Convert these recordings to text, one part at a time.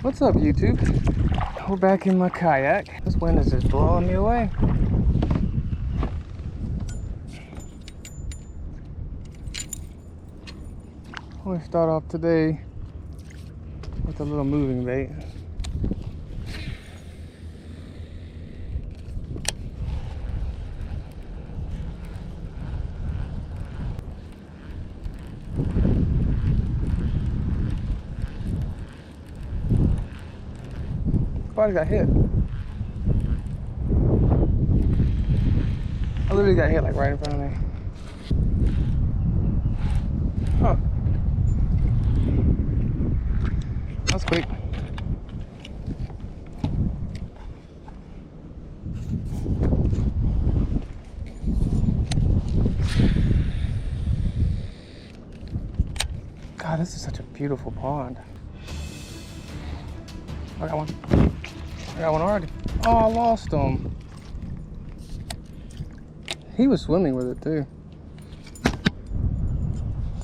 What's up, YouTube? We're back in my kayak. This wind is just blowing me away. We'll start off today with a little moving bait. Body got hit. I literally got hit like right in front of me. Huh. That's quick. God, this is such a beautiful pond. I got one. I got one already. Oh, I lost him. He was swimming with it too.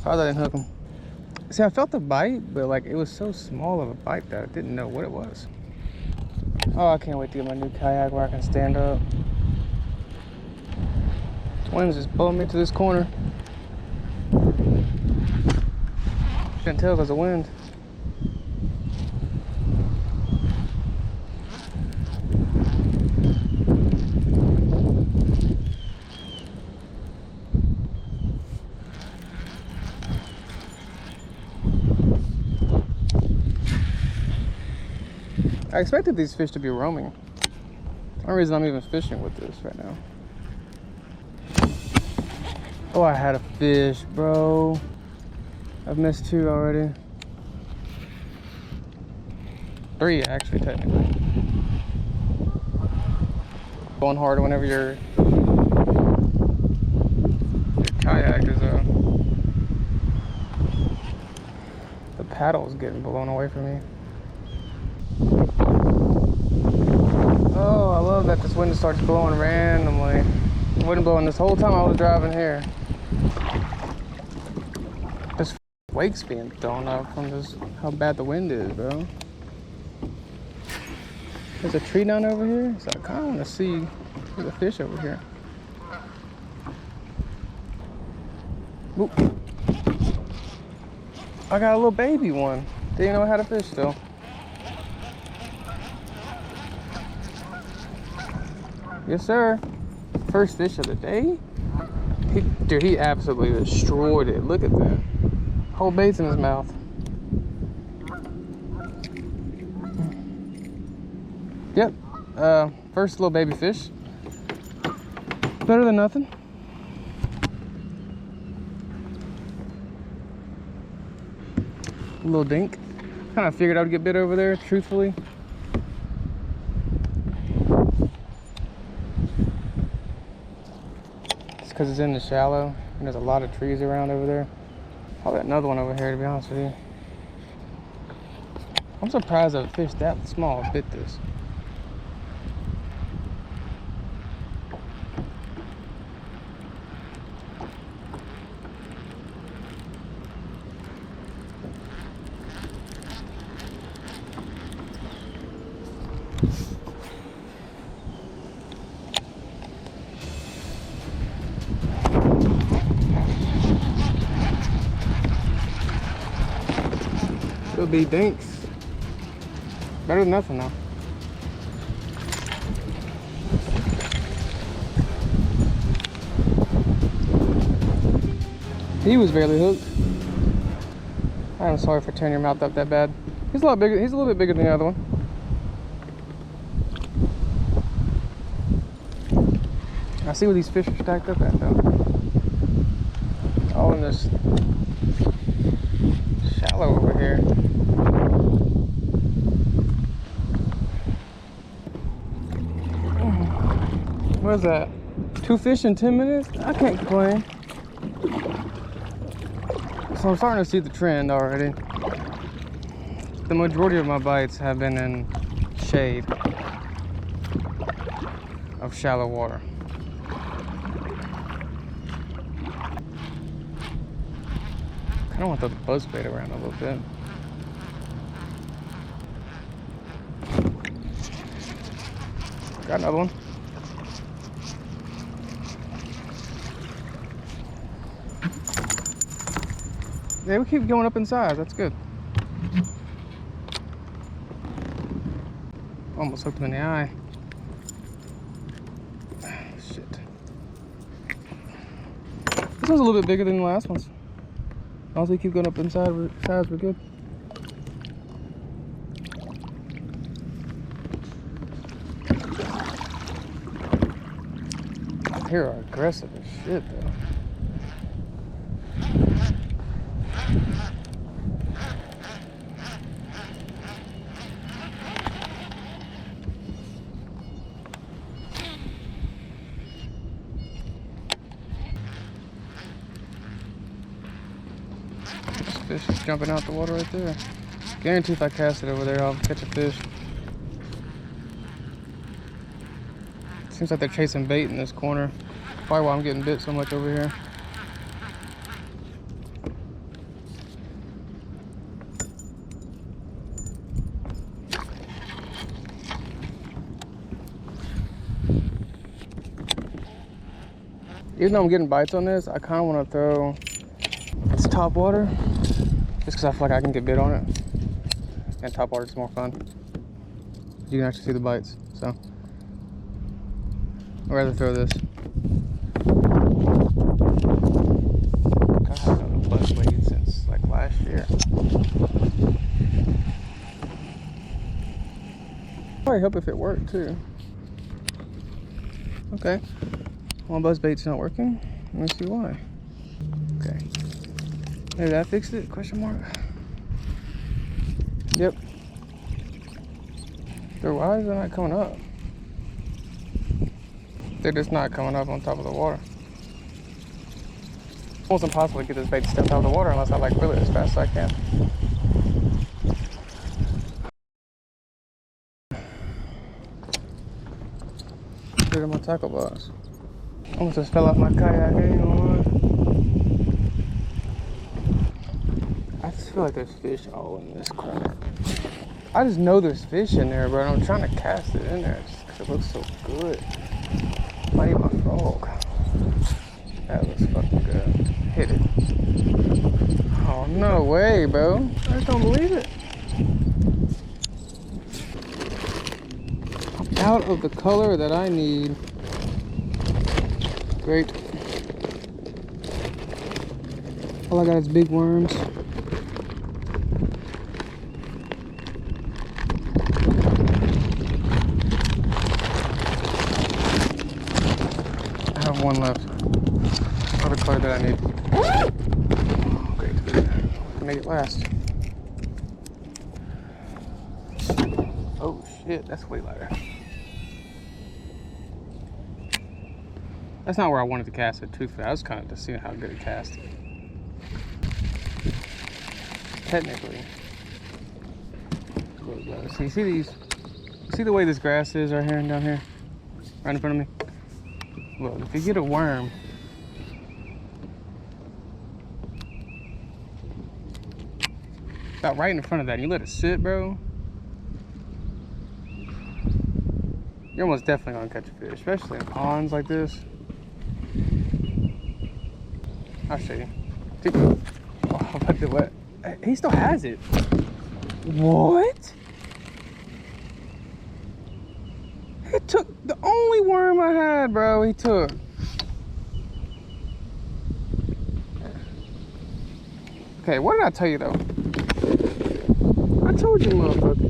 Thought I didn't hook him. See, I felt the bite, but like it was so small of a bite that I didn't know what it was. Oh, I can't wait to get my new kayak where I can stand up. The wind's just pulling me to this corner. Couldn't tell because of the wind. I expected these fish to be roaming. The only reason I'm even fishing with this right now. Oh, I had a fish, bro. I've missed 2 already. 3, actually, technically. Going hard whenever your kayak is the paddle is getting blown away from me. Oh, I love that this wind starts blowing randomly. It wasn't blowing this whole time I was driving here. This wake's being thrown up from this, how bad the wind is, bro. There's a tree down over here, so I kind of want to see the fish over here. Oop. I got a little baby one. Didn't know I had a fish still. Yes, sir. First fish of the day. Dude, he absolutely destroyed it. Look at that. Whole bait's in his mouth. Yep. First little baby fish. Better than nothing. A little dink. Kind of figured I would get bit over there, truthfully. Because it's in the shallow and there's a lot of trees around over there. I'll bet another one over here, to be honest with you. I'm surprised a fish that small bit this. It'll be dinks. Better than nothing though. He was barely hooked. I'm sorry for turning your mouth up that bad. He's a lot bigger. He's a little bit bigger than the other one. I see where these fish are stacked up at though. All in this shallow over here. What is that? 2 fish in 10 minutes? I can't complain. So I'm starting to see the trend already. The majority of my bites have been in shade of shallow water. I kind of want to throw the buzz bait around a little bit. Got another one. Yeah, we keep going up in size. That's good. Almost hooked him in the eye. Shit. This one's a little bit bigger than the last ones. As long as we keep going up in size, we're good. They are aggressive as shit, though. This fish is jumping out the water right there. Guarantee if I cast it over there, I'll catch a fish. Seems like they're chasing bait in this corner. Probably why I'm getting bit so much over here. Even though I'm getting bites on this, I kind of want to throw it's top water just because I feel like I can get bit on it. And top water is more fun. You can actually see the bites, so I'd rather throw this. God, I haven't done a buzz weight since like last year. Probably help if it worked too. Okay. Well, buzz bait's not working. Let me see why. Okay. Maybe that fixed it? Question mark. Yep. Dude, why is it not coming up? They're just not coming up on top of the water. It's almost impossible to get this bait to step out of the water unless I like reel it as fast as I can. Get in my tackle box. Almost just fell off my kayak, ain't gonna lie. I just feel like there's fish all in this corner. I just know there's fish in there, but I'm trying to cast it in there just because it looks so good. I need my frog. That looks fucking good. Hit it. Oh, no way, bro. I just don't believe it. I'm out of the color that I need. Great. All I got is big worms. I have one left. Other color that I need. Great. Make it last. Oh shit, that's way lighter. That's not where I wanted to cast it, truthfully. I was kind of just seeing how good it cast. Technically. So you see these? You see the way this grass is right here and down here? Right in front of me? Look, if you get a worm, about right in front of that, and you let it sit, bro, you're almost definitely gonna catch a fish, especially in ponds like this. I'll show you. Oh, what? He still has it. What? He took the only worm I had, bro. He took. Okay, what did I tell you though? I told you, motherfucker.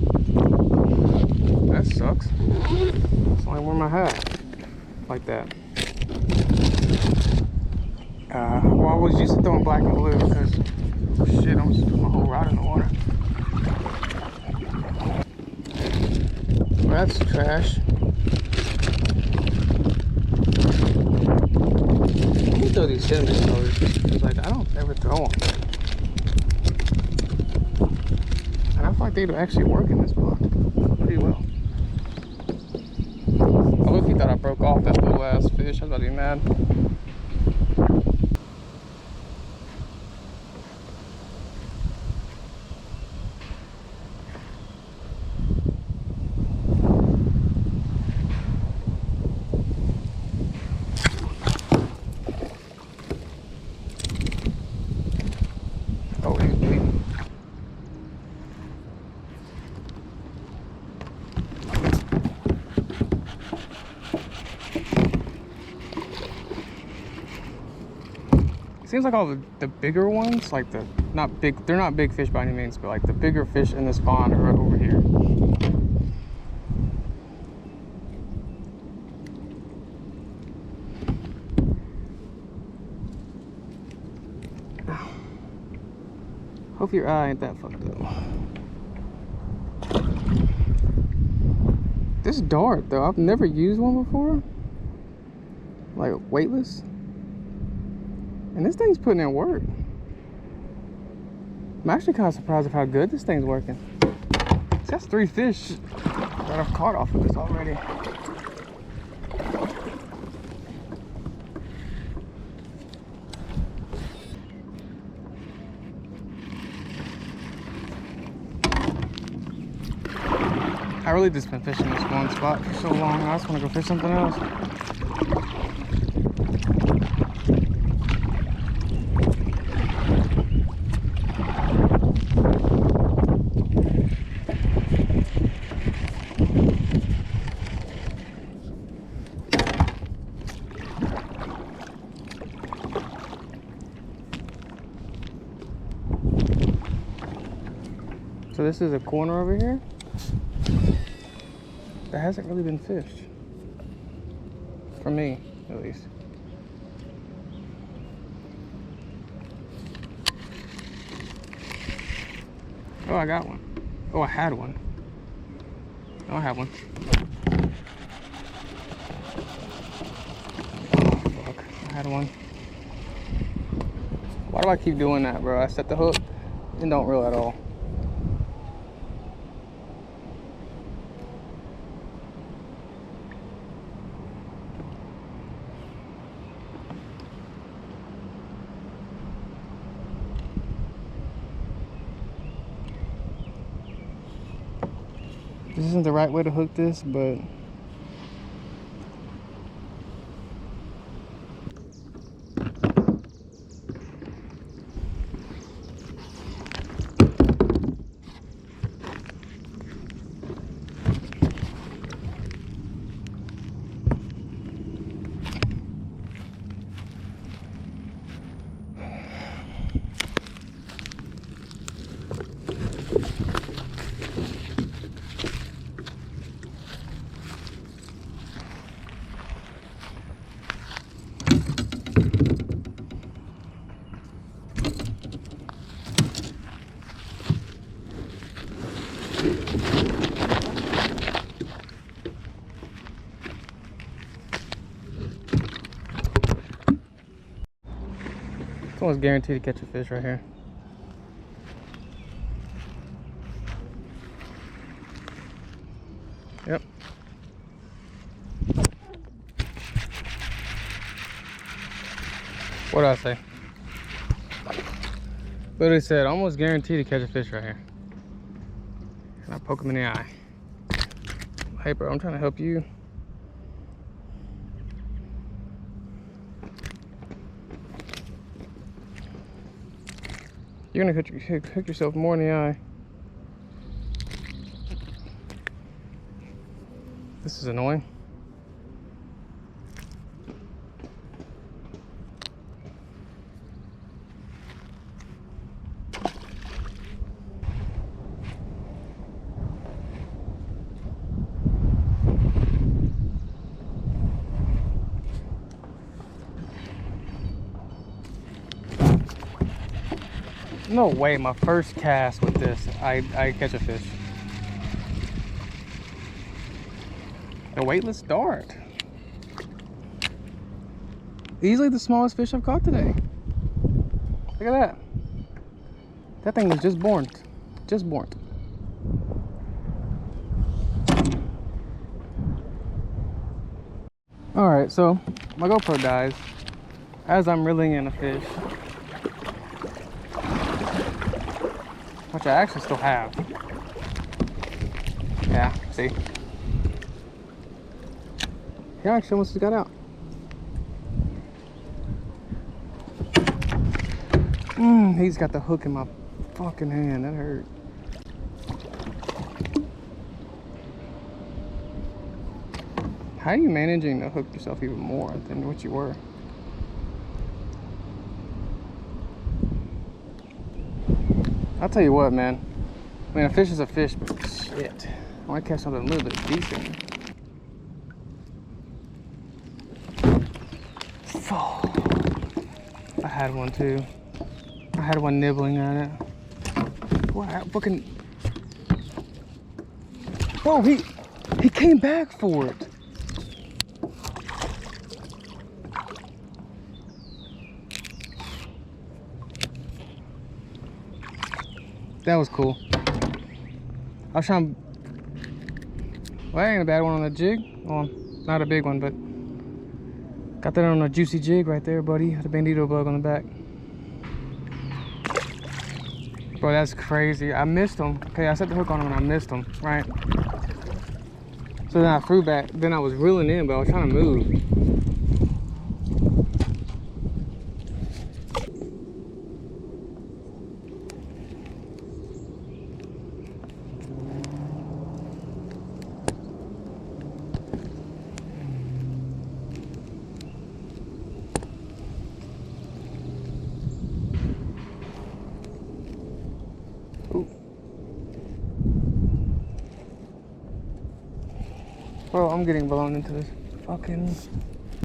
That sucks. That's the only worm I had. Like that. Well, I was used to throwing black and blue because, shit, I'm just putting my whole rod in the water. Well, that's trash. Let me throw these cinnamon colors because, like, I don't ever throw them. And I feel like they'd actually work in this pond pretty well. I look, he thought I broke off that little ass fish. I was about to be mad. seems like all the bigger ones, like not big, they're not big fish by any means, but like the bigger fish in this pond are right over here. Hope your eye ain't that fucked up. This dart though, I've never used one before. Like weightless. And this thing's putting in work. I'm actually kind of surprised of how good this thing's working. That's 3 fish that I've caught off of this already. I really just been fishing this one spot for so long. I just want to go fish something else. So this is a corner over here that hasn't really been fished. For me, at least. Oh, I got one. Oh, I had one. Oh, I have one. Oh, fuck. I had one. Why do I keep doing that, bro? I set the hook and don't reel at all. This isn't the right way to hook this, but it's almost guaranteed to catch a fish right here. Yep. What did I say? Literally said almost guaranteed to catch a fish right here. And I poke him in the eye. Hey bro, I'm trying to help you. You're gonna hook yourself more in the eye. This is annoying. No way, my first cast with this, I catch a fish. A weightless dart. Easily the smallest fish I've caught today. Look at that. That thing was just born. Just born. Alright, so my GoPro dies as I'm reeling in a fish, which I actually still have. Yeah, see? He actually almost got out. He's got the hook in my fucking hand. That hurt. How are you managing to hook yourself even more than what you were? I'll tell you what, man. I mean, a fish is a fish, but shit. I want to catch something a little bit decent. Oh, I had one too. I had one nibbling at it. Wow, fucking. Bro, he came back for it. That was cool. I was trying. Well, that ain't a bad one on the jig. Well, not a big one, but got that on a juicy jig right there, buddy. Had a bandito bug on the back. Bro, that's crazy. I missed him. Okay, I set the hook on him and I missed him, right? So then I threw back. Then I was reeling in, but I was trying to move. Ooh. Bro, I'm getting blown into this fucking